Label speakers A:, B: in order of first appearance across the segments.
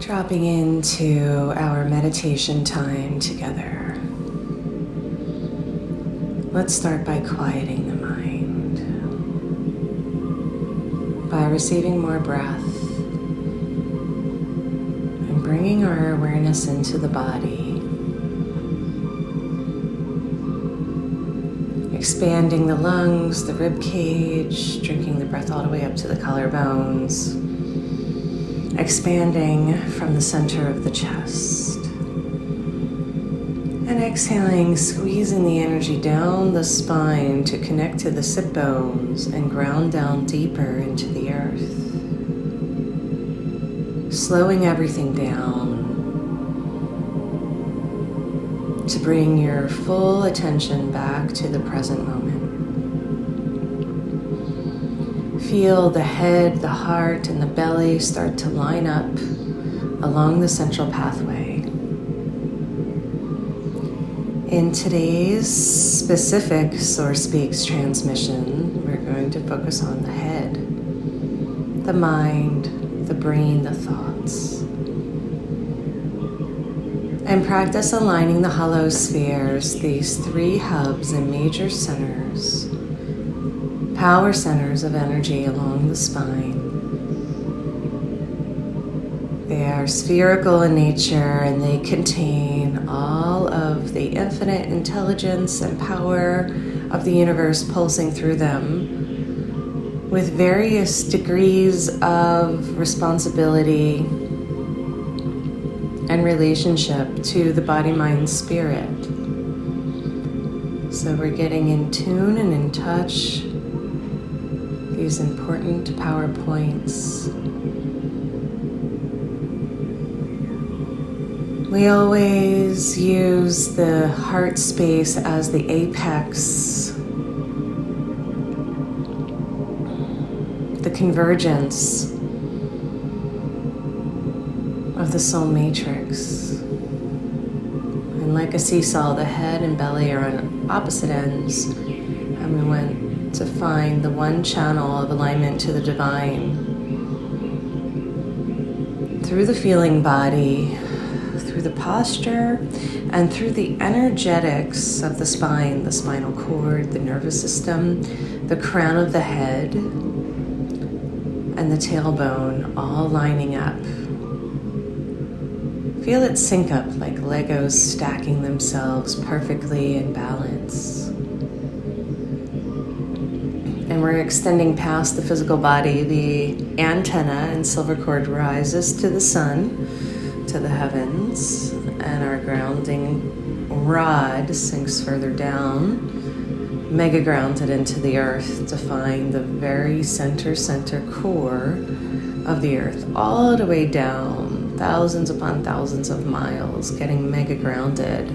A: Dropping into our meditation time together. Let's start by quieting the mind, by receiving more breath and bringing our awareness into the body, expanding the lungs, the rib cage, drinking the breath all the way up to the collarbones, expanding from the center of the chest, and exhaling, squeezing the energy down the spine to connect to the sit bones and ground down deeper into the earth, slowing everything down to bring your full attention back to the present moment. Feel the head, the heart, and the belly start to line up along the central pathway. In today's specific Source Speaks transmission, we're going to focus on the head, the mind, the brain, the thoughts. And practice aligning the hollow spheres, these three hubs and major centers, power centers of energy along the spine. They are spherical in nature and they contain all of the infinite intelligence and power of the universe pulsing through them with various degrees of responsibility and relationship to the body, mind, spirit. So we're getting in tune and in touch these important power points. We always use the heart space as the apex, the convergence of the soul matrix. And like a seesaw, the head and belly are on opposite ends, and we went to find the one channel of alignment to the divine through the feeling body, through the posture, and through the energetics of the spine, the spinal cord, the nervous system, the crown of the head, and the tailbone all lining up. Feel it sync up like Legos stacking themselves perfectly in balance. And we're extending past the physical body. The antenna and silver cord rises to the sun, to the heavens, and our grounding rod sinks further down, mega grounded into the earth to find the very center core of the earth, all the way down, thousands upon thousands of miles, getting mega grounded,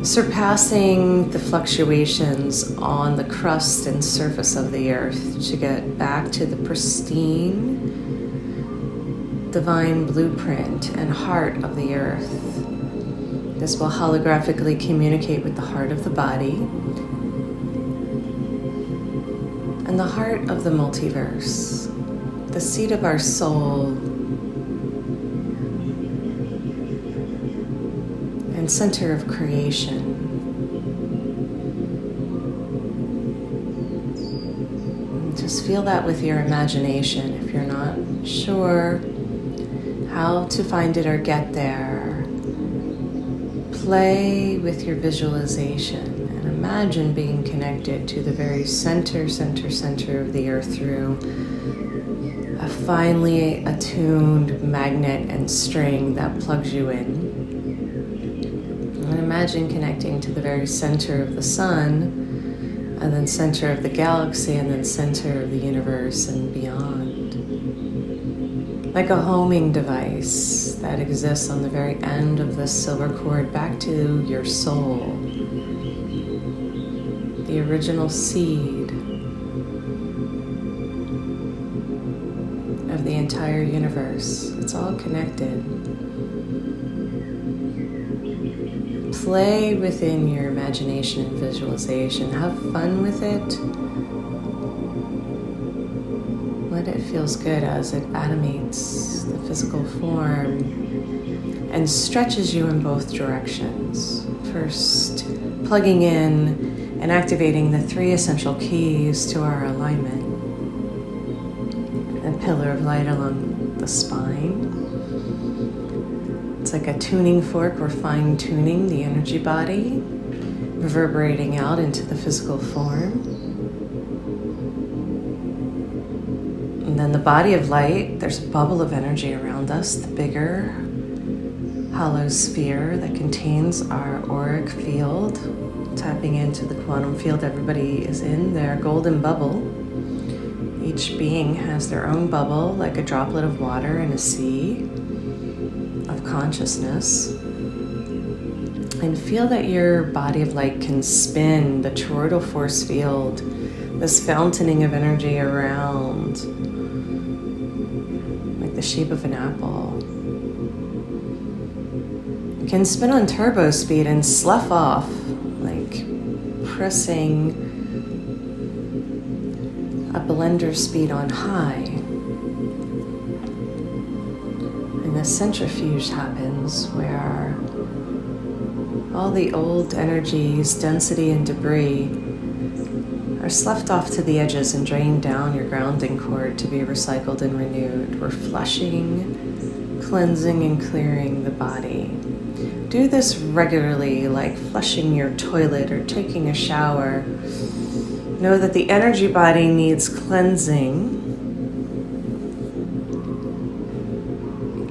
A: surpassing the fluctuations on the crust and surface of the earth to get back to the pristine, divine blueprint and heart of the earth. This will holographically communicate with the heart of the body and the heart of the multiverse, the seat of our soul, and center of creation. And just feel that with your imagination. If you're not sure how to find it or get there, play with your visualization and imagine being connected to the very center of the earth through a finely attuned magnet and string that plugs you in. And imagine connecting to the very center of the sun, and then center of the galaxy, and then center of the universe and beyond. Like a homing device that exists on the very end of this silver cord back to your soul, the original seed of the entire universe. It's all connected. Play within your imagination and visualization. Have fun with it. Let but it feels good as it animates the physical form and stretches you in both directions. First, plugging in and activating the 3 essential keys to our alignment. A pillar of light along the spine. It's like a tuning fork. We're fine-tuning the energy body, reverberating out into the physical form. And then the body of light, there's a bubble of energy around us, the bigger hollow sphere that contains our auric field, tapping into the quantum field everybody is in, their golden bubble. Each being has their own bubble, like a droplet of water in a sea of consciousness. And feel that your body of light can spin the toroidal force field, this fountaining of energy around, like the shape of an apple. It can spin on turbo speed and slough off, like pressing a blender speed on high. And the centrifuge happens where all the old energies, density and debris are sloughed off to the edges and drained down your grounding cord to be recycled and renewed. We're flushing, cleansing and clearing the body. Do this regularly, like flushing your toilet or taking a shower. Know that the energy body needs cleansing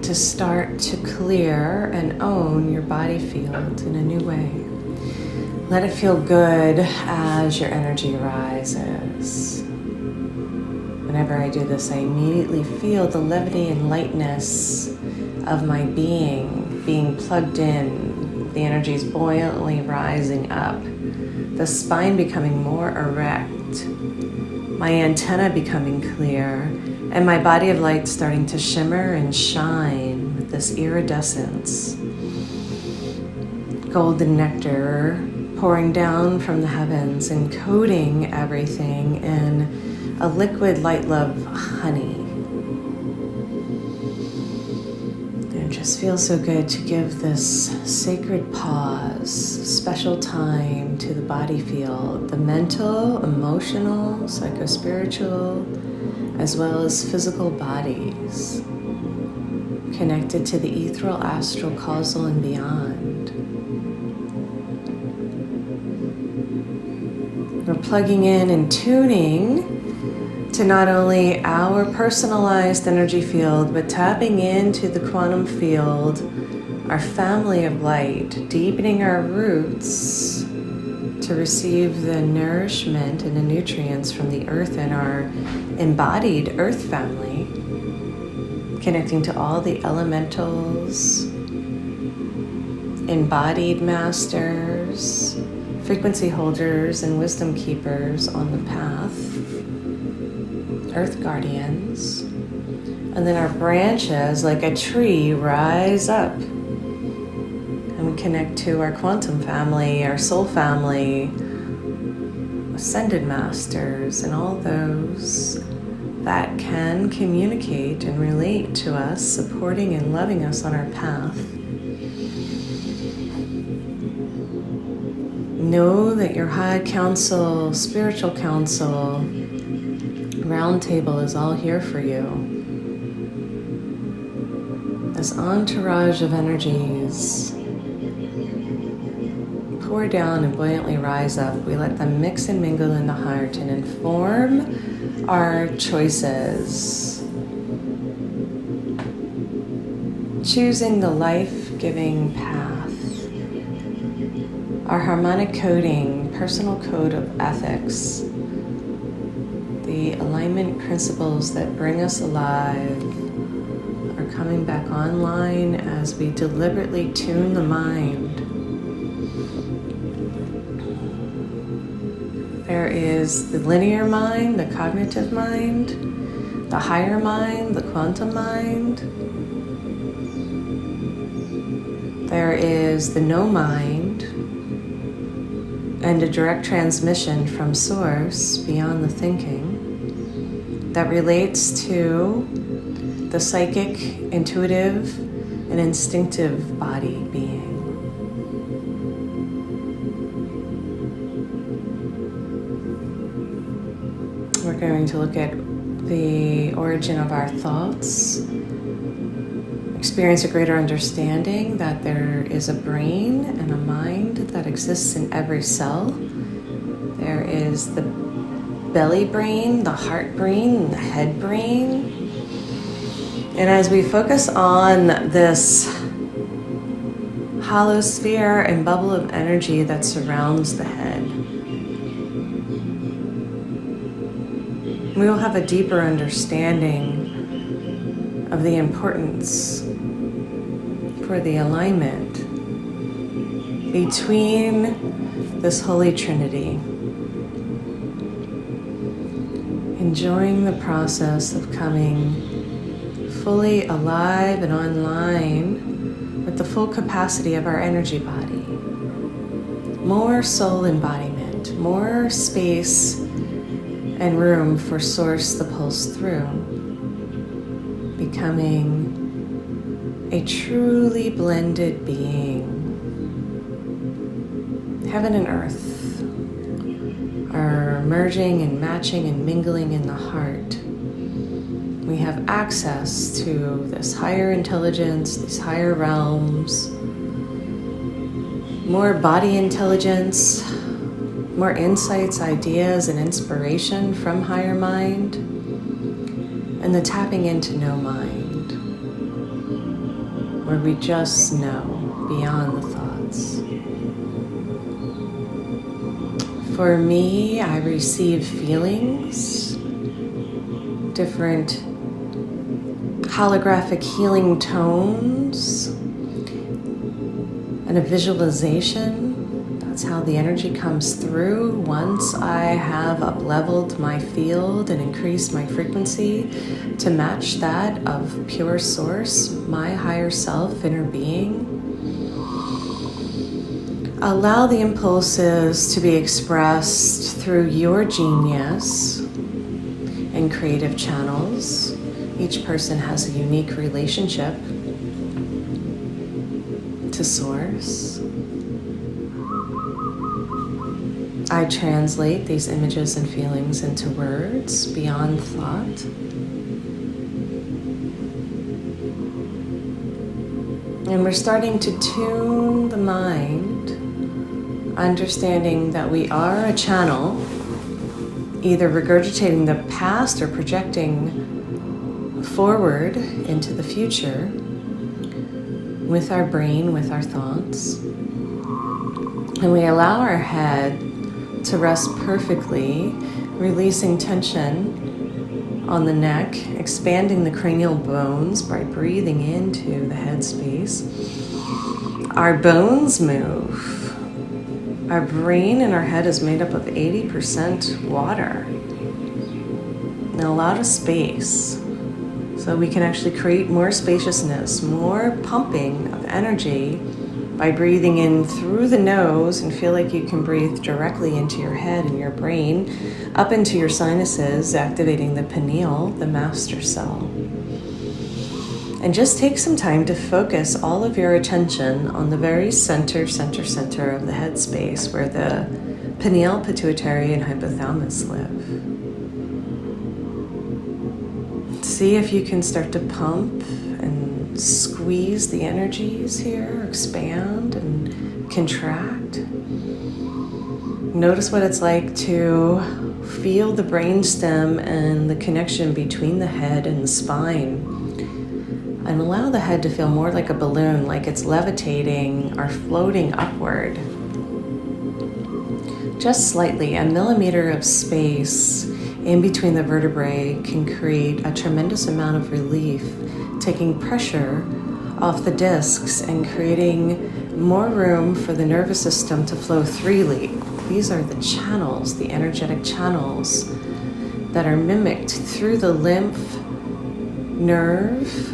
A: to start to clear and own your body field in a new way. Let it feel good as your energy rises. Whenever I do this, I immediately feel the levity and lightness of my being plugged in. The energy is buoyantly rising up. The spine becoming more erect, my antenna becoming clear, and my body of light starting to shimmer and shine with this iridescence. Golden nectar pouring down from the heavens and coating everything in a liquid light love honey. It just feels so good to give this sacred pause, special time to the body field, the mental, emotional, psychospiritual, as well as physical bodies, connected to the ethereal, astral, causal, and beyond. We're plugging in and tuning to not only our personalized energy field, but tapping into the quantum field, our family of light, deepening our roots to receive the nourishment and the nutrients from the earth and our embodied earth family, connecting to all the elementals, embodied masters, frequency holders, and wisdom keepers on the path, earth guardians. And then our branches, like a tree, rise up. And we connect to our quantum family, our soul family, ascended masters, and all those that can communicate and relate to us, supporting and loving us on our path. Know that your high council, spiritual council, round table is all here for you. This entourage of energies pour down and buoyantly rise up. We let them mix and mingle in the heart and inform our choices. Choosing the life-giving path. Our harmonic coding, personal code of ethics, the alignment principles that bring us alive are coming back online as we deliberately tune the mind. There is the linear mind, the cognitive mind, the higher mind, the quantum mind. There is the no mind, and a direct transmission from source beyond the thinking. that relates to the psychic, intuitive, and instinctive body being. We're going to look at the origin of our thoughts, experience a greater understanding that there is a brain and a mind that exists in every cell. There is the belly brain, the heart brain, the head brain. And as we focus on this hollow sphere and bubble of energy that surrounds the head, we will have a deeper understanding of the importance for the alignment between this Holy Trinity. Enjoying the process of coming fully alive and online with the full capacity of our energy body. More soul embodiment, more space and room for source the pulse through. Becoming a truly blended being. Heaven and earth are merging and matching and mingling in the heart. We have access to this higher intelligence, these higher realms, more body intelligence, more insights, ideas, and inspiration from higher mind, and the tapping into no mind, where we just know beyond the thoughts. For me, I receive feelings, different holographic healing tones, and a visualization. That's how the energy comes through. Once I have up-leveled my field and increased my frequency to match that of pure source, my higher self, inner being, allow the impulses to be expressed through your genius and creative channels. Each person has a unique relationship to source. I translate these images and feelings into words beyond thought. And we're starting to tune the mind, understanding that we are a channel, either regurgitating the past or projecting forward into the future with our brain, with our thoughts. And we allow our head to rest perfectly, releasing tension on the neck, expanding the cranial bones by breathing into the head space. Our bones move. Our brain and our head is made up of 80% water and a lot of space. So we can actually create more spaciousness, more pumping of energy by breathing in through the nose and feel like you can breathe directly into your head and your brain, up into your sinuses, activating the pineal, the master cell. And just take some time to focus all of your attention on the very center of the head space where the pineal, pituitary, and hypothalamus live. See if you can start to pump and squeeze the energies here, expand and contract. Notice what it's like to feel the brainstem and the connection between the head and the spine. And allow the head to feel more like a balloon, like it's levitating or floating upward. Just slightly, a millimeter of space in between the vertebrae can create a tremendous amount of relief, taking pressure off the discs and creating more room for the nervous system to flow freely. These are the channels, the energetic channels that are mimicked through the lymph, nerve,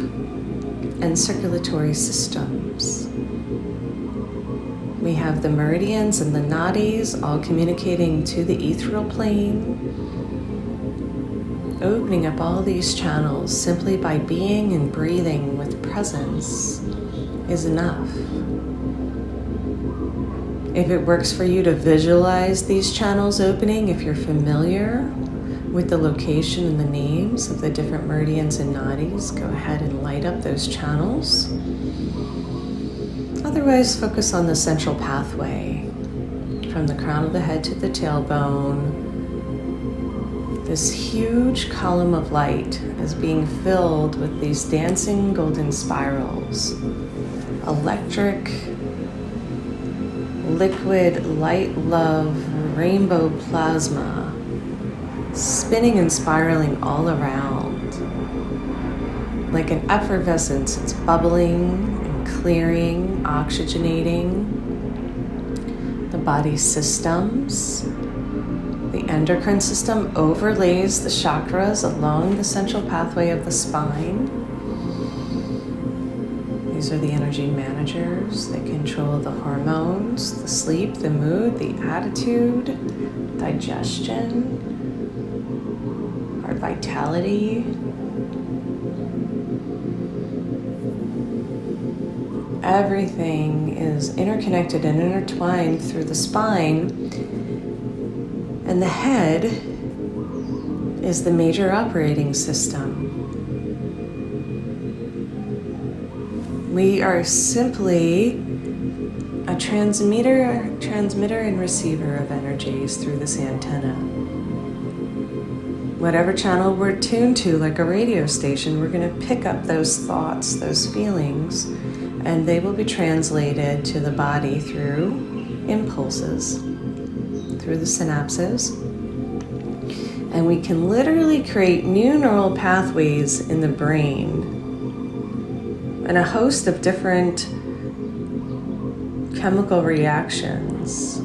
A: and circulatory systems. We have the meridians and the nadis all communicating to the ethereal plane. opening up all these channels simply by being and breathing with presence is enough. If it works for you to visualize these channels opening, if you're familiar with the location and the names of the different meridians and nadis, go ahead and light up those channels. Otherwise, focus on the central pathway from the crown of the head to the tailbone. This huge column of light is being filled with these dancing golden spirals, electric, liquid, light love, rainbow plasma, spinning and spiraling all around. Like an effervescence, it's bubbling and clearing, oxygenating the body's systems. The endocrine system overlays the chakras along the central pathway of the spine. These are the energy managers. They control the hormones, the sleep, the mood, the attitude, digestion, our vitality. Everything is interconnected and intertwined through the spine. And the head is the major operating system. We are simply a transmitter and receiver of energies through this antenna. Whatever channel we're tuned to, like a radio station, we're going to pick up those thoughts, those feelings, and they will be translated to the body through impulses, through the synapses. And we can literally create new neural pathways in the brain and a host of different chemical reactions.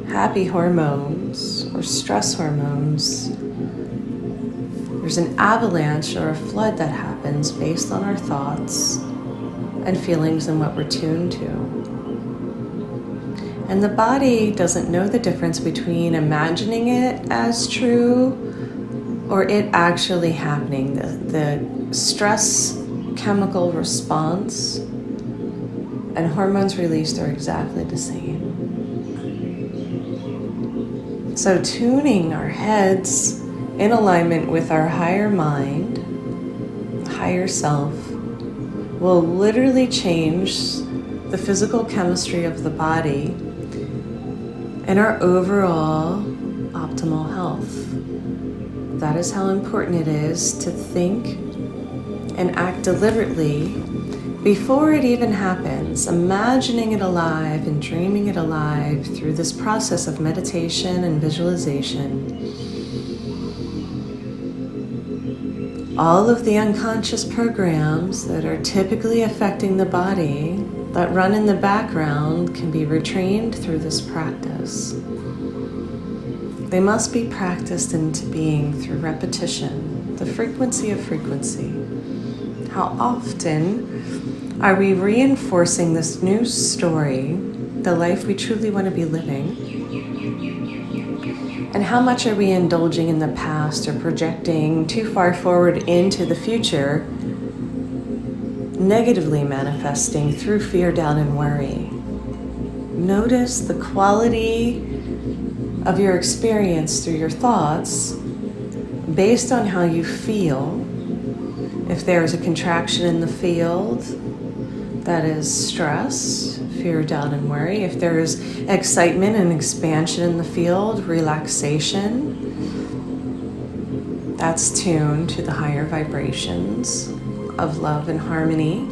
A: Happy hormones or stress hormones. There's an avalanche or a flood that happens based on our thoughts and feelings and what we're tuned to. And the body doesn't know the difference between imagining it as true or it actually happening. The stress chemical response and hormones released are exactly the same. So tuning our heads in alignment with our higher mind, higher self, will literally change the physical chemistry of the body and our overall optimal health. That is how important it is to think and act deliberately before it even happens, imagining it alive and dreaming it alive through this process of meditation and visualization. All of the unconscious programs that are typically affecting the body that run in the background can be retrained through this practice. They must be practiced into being through repetition, the frequency of frequency. How often are we reinforcing this new story, the life we truly want to be living? And how much are we indulging in the past or projecting too far forward into the future, negatively manifesting through fear, doubt, and worry? Notice the quality of your experience through your thoughts based on how you feel. If there's a contraction in the field, that is stress, fear, doubt, and worry. If there's excitement and expansion in the field, relaxation, that's tuned to the higher vibrations of love and harmony.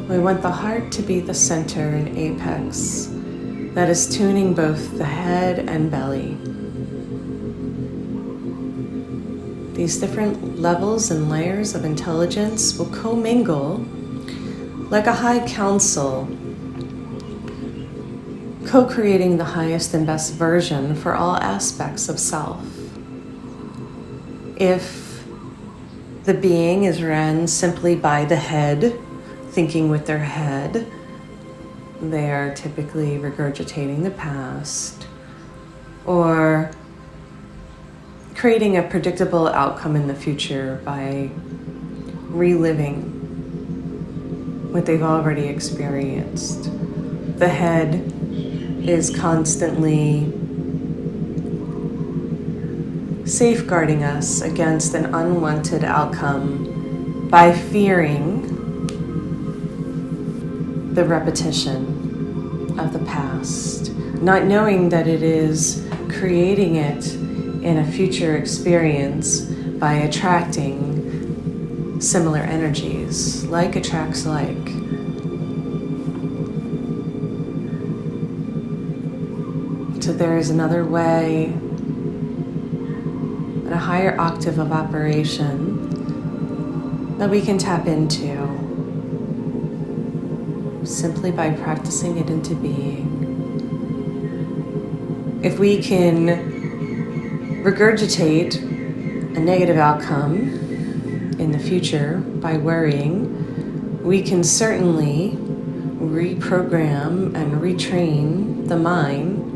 A: We want the heart to be the center and apex that is tuning both the head and belly. These different levels and layers of intelligence will commingle like a high council, co-creating the highest and best version for all aspects of self. If the being is run simply by the head, thinking with their head, they are typically regurgitating the past, or creating a predictable outcome in the future by reliving what they've already experienced. The head is constantly safeguarding us against an unwanted outcome by fearing the repetition of the past, not knowing that it is creating it in a future experience by attracting similar energies. Like attracts like. So there is another way, and a higher octave of operation that we can tap into simply by practicing it into being. If we can regurgitate a negative outcome in the future by worrying, we can certainly reprogram and retrain the mind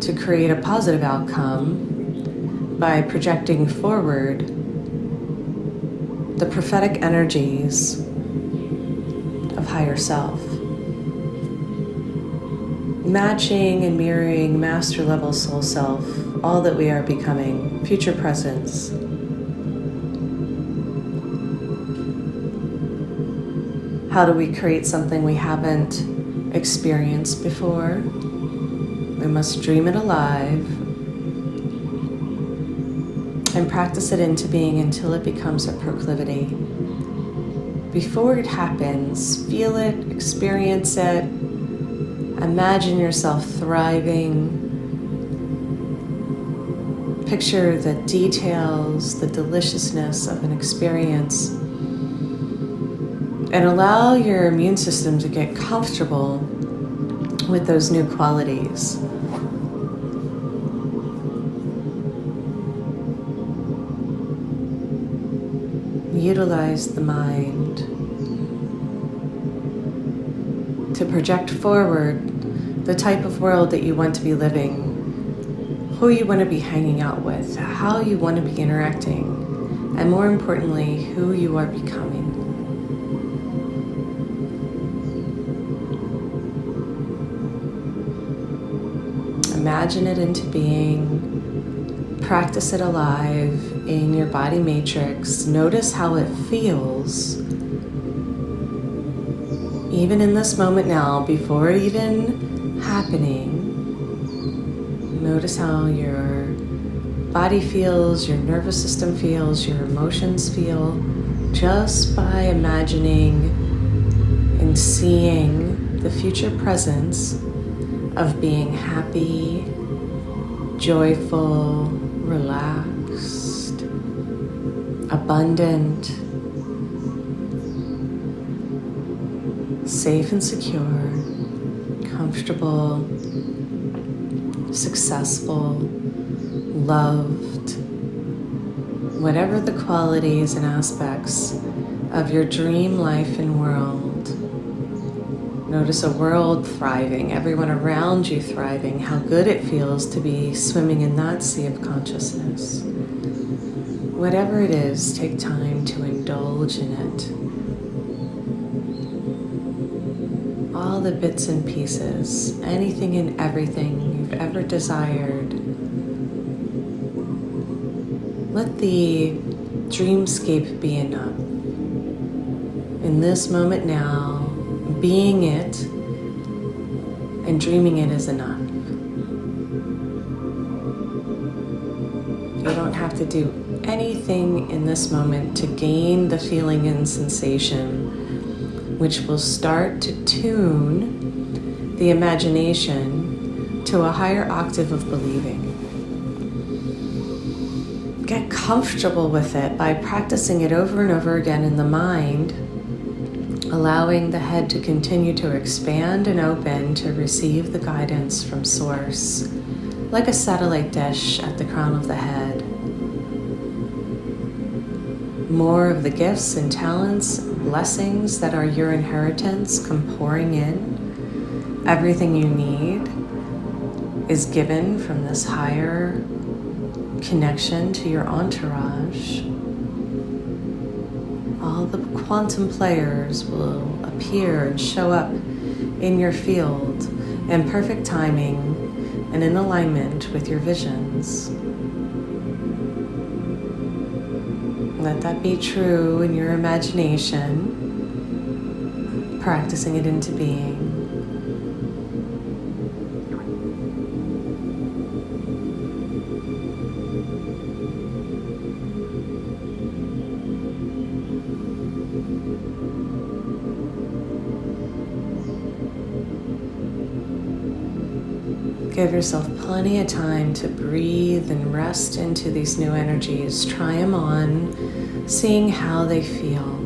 A: to create a positive outcome by projecting forward the prophetic energies of higher self, matching and mirroring master level soul self, all that we are becoming, future presence. How do we create something we haven't experienced before? We must dream it alive and practice it into being until it becomes a proclivity. Before it happens, feel it, experience it, imagine yourself thriving. Picture the details, the deliciousness of an experience, and allow your immune system to get comfortable with those new qualities. Utilize the mind to project forward the type of world that you want to be living, who you want to be hanging out with, how you want to be interacting, and more importantly, who you are becoming. Imagine it into being. Practice it alive in your body matrix. Notice how it feels. Even in this moment now, before it even happening, notice how your body feels, your nervous system feels, your emotions feel, just by imagining and seeing the future presence of being happy, joyful, relaxed, abundant, safe and secure, comfortable, successful, loved, whatever the qualities and aspects of your dream life and world. Notice a world thriving, everyone around you thriving, how good it feels to be swimming in that sea of consciousness. Whatever it is, take time to indulge in it. All the bits and pieces, anything and everything you've ever desired. Let the dreamscape be enough. In this moment now, being it and dreaming it is enough. You don't have to do anything in this moment to gain the feeling and sensation, which will start to tune the imagination to a higher octave of believing. Get comfortable with it by practicing it over and over again in the mind, allowing the head to continue to expand and open to receive the guidance from Source, like a satellite dish at the crown of the head. More of the gifts and talents, blessings that are your inheritance come pouring in, everything you need, is given from this higher connection to your entourage, all the quantum players will appear and show up in your field in perfect timing and in alignment with your visions. Let that be true in your imagination, practicing it into being. Give yourself plenty of time to breathe and rest into these new energies. Try them on, seeing how they feel.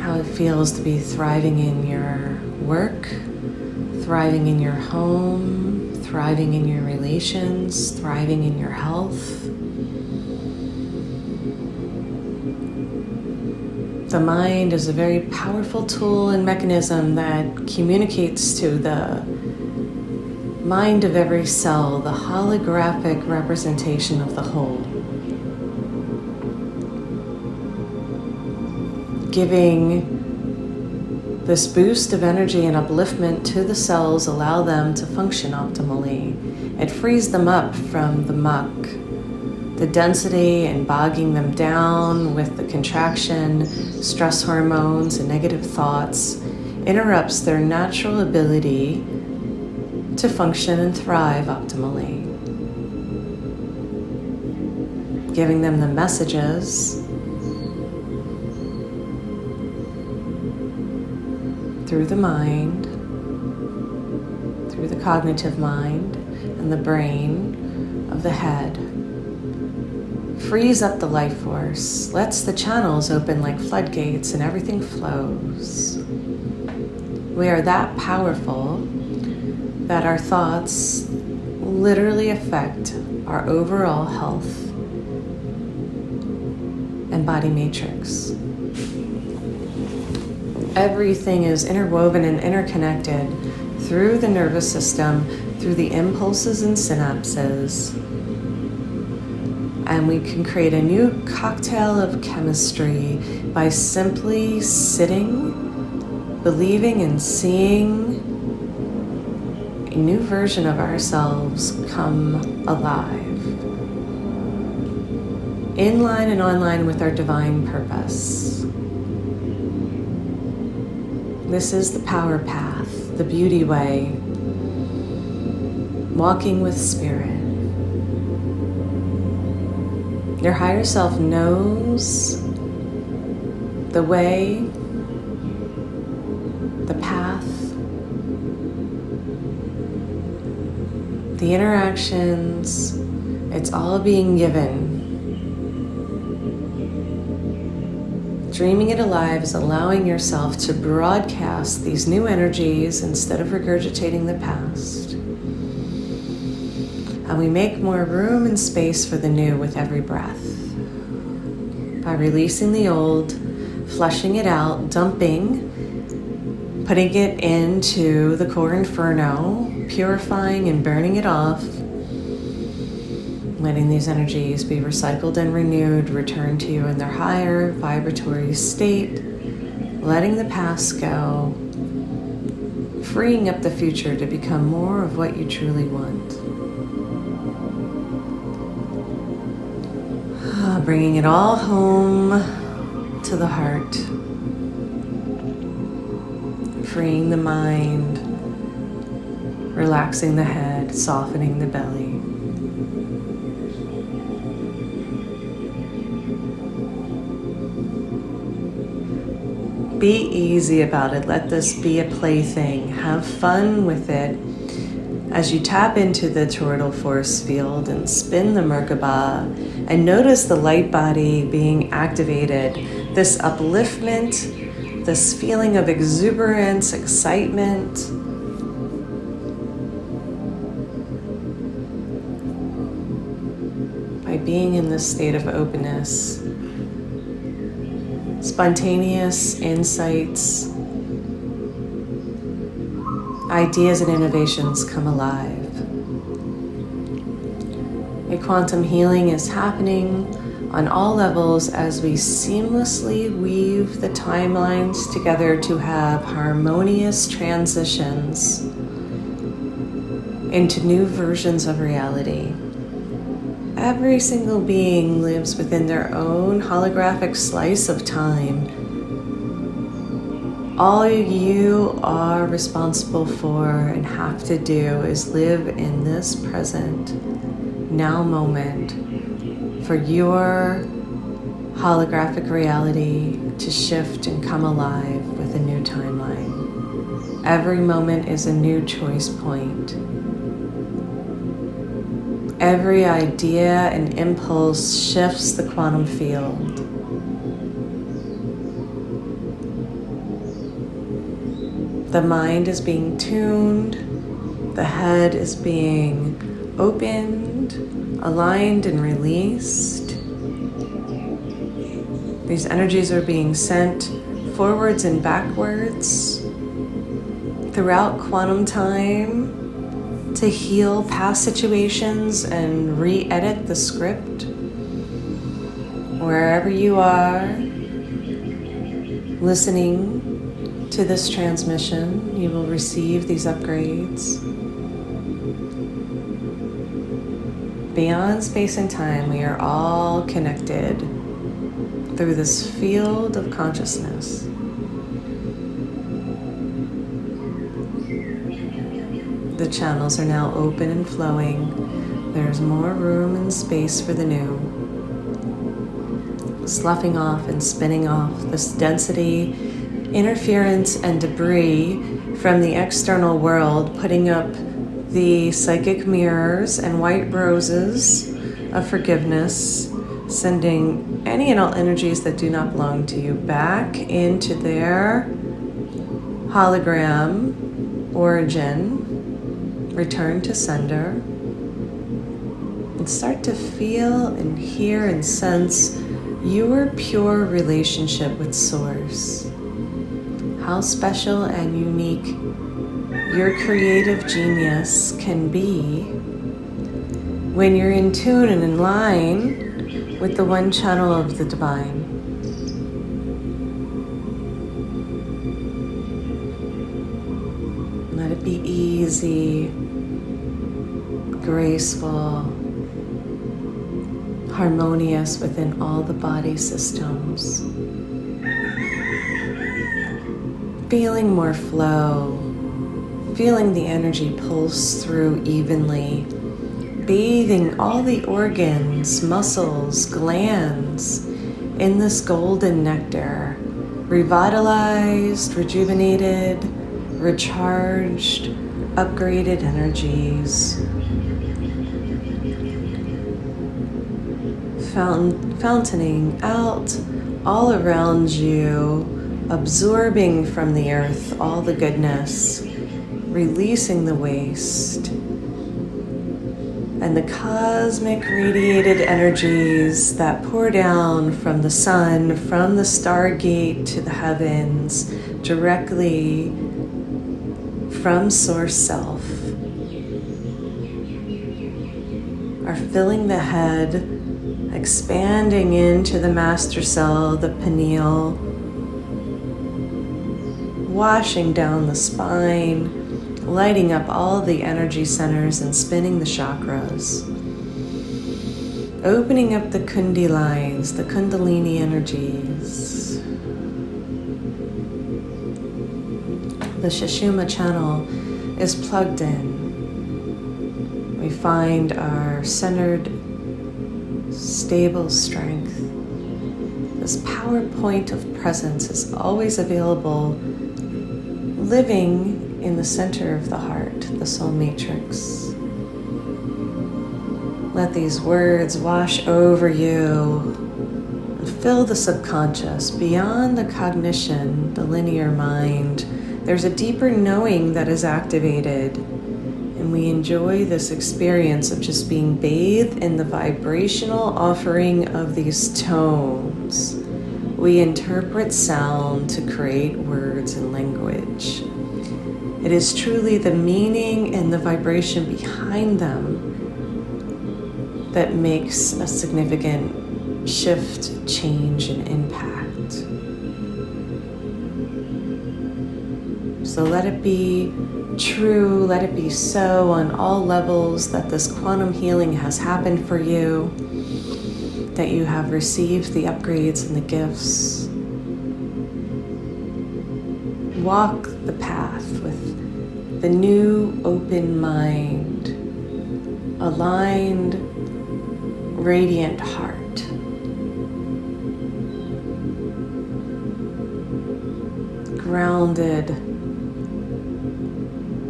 A: How it feels to be thriving in your work, thriving in your home, thriving in your relations, thriving in your health. The mind is a very powerful tool and mechanism that communicates to the mind of every cell, the holographic representation of the whole. Giving this boost of energy and upliftment to the cells allow them to function optimally. It frees them up from the muck, the density, and bogging them down with the contraction, stress hormones, and negative thoughts interrupts their natural ability to function and thrive optimally. Giving them the messages through the mind, through the cognitive mind and the brain of the head. Frees up the life force, lets the channels open like floodgates, and everything flows. We are that powerful that our thoughts literally affect our overall health and body matrix. Everything is interwoven and interconnected through the nervous system, through the impulses and synapses. And we can create a new cocktail of chemistry by simply sitting, believing, and seeing a new version of ourselves come alive. In line and online with our divine purpose. This is the power path, the beauty way, walking with spirit. Your higher self knows the way, the path, the interactions. It's all being given. Dreaming it alive is allowing yourself to broadcast these new energies instead of regurgitating the past. And we make more room and space for the new with every breath. By releasing the old, flushing it out, dumping, putting it into the core inferno, purifying and burning it off, letting these energies be recycled and renewed, return to you in their higher vibratory state, letting the past go, freeing up the future to become more of what you truly want. Bringing it all home to the heart, freeing the mind, relaxing the head, softening the belly. Be easy about it. Let this be a plaything. Have fun with it as you tap into the toroidal force field and spin the Merkaba and notice the light body being activated. This upliftment, this feeling of exuberance, excitement. By being in this state of openness, spontaneous insights ideas and innovations come alive. A quantum healing is happening on all levels as we seamlessly weave the timelines together to have harmonious transitions into new versions of reality. Every single being lives within their own holographic slice of time. All you are responsible for and have to do is live in this present now moment for your holographic reality to shift and come alive with a new timeline. Every moment is a new choice point. Every idea and impulse shifts the quantum field. The mind is being tuned, the head is being opened, aligned, and released. These energies are being sent forwards and backwards throughout quantum time to heal past situations and re-edit the script. Wherever you are listening to this transmission, you will receive these upgrades. Beyond space and time, we are all connected through this field of consciousness. The channels are now open and flowing. There's more room and space for the new. Sloughing off and spinning off this density, interference, and debris from the external world, putting up the psychic mirrors and white roses of forgiveness, sending any and all energies that do not belong to you back into their hologram origin. Return to sender and start to feel and hear and sense your pure relationship with Source. How special and unique your creative genius can be when you're in tune and in line with the one channel of the divine. Let it be easy, graceful, harmonious within all the body systems. Feeling more flow, feeling the energy pulse through evenly, bathing all the organs, muscles, glands in this golden nectar, revitalized, rejuvenated, recharged, upgraded energies. Fountaining out all around you, absorbing from the earth all the goodness, releasing the waste, and the cosmic radiated energies that pour down from the sun, from the stargate to the heavens, directly from Source Self, are filling the head, expanding into the master cell, the pineal, washing down the spine, lighting up all the energy centers and spinning the chakras, opening up the kundi lines, the kundalini energies. The Sushumna channel is plugged in. We find our centered, stable strength. This power point of presence is always available, living in the center of the heart, the soul matrix. Let these words wash over you and fill the subconscious. Beyond the cognition, the linear mind, there's a deeper knowing that is activated, and we enjoy this experience of just being bathed in the vibrational offering of these tones. We interpret sound to create words and language. It is truly the meaning and the vibration behind them that makes a significant shift, change, and impact. So let it be true, let it be so on all levels that this quantum healing has happened for you, that you have received the upgrades and the gifts. Walk the path with the new open mind, aligned, radiant heart. Grounded,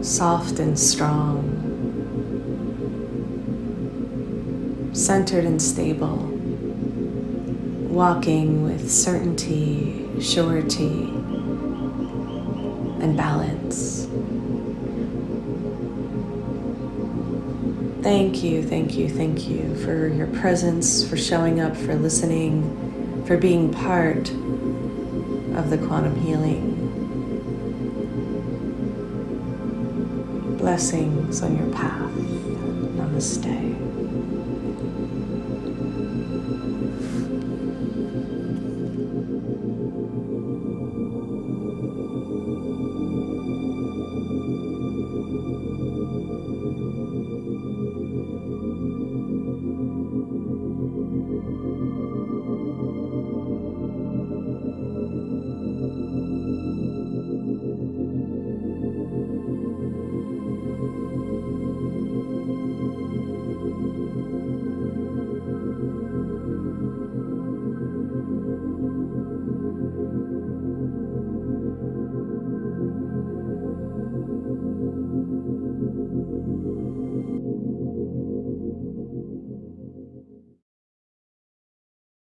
A: soft and strong, centered and stable, walking with certainty, surety, and balance. Thank you, thank you, thank you for your presence, for showing up, for listening, for being part of the quantum healing. Blessings on your path. Namaste.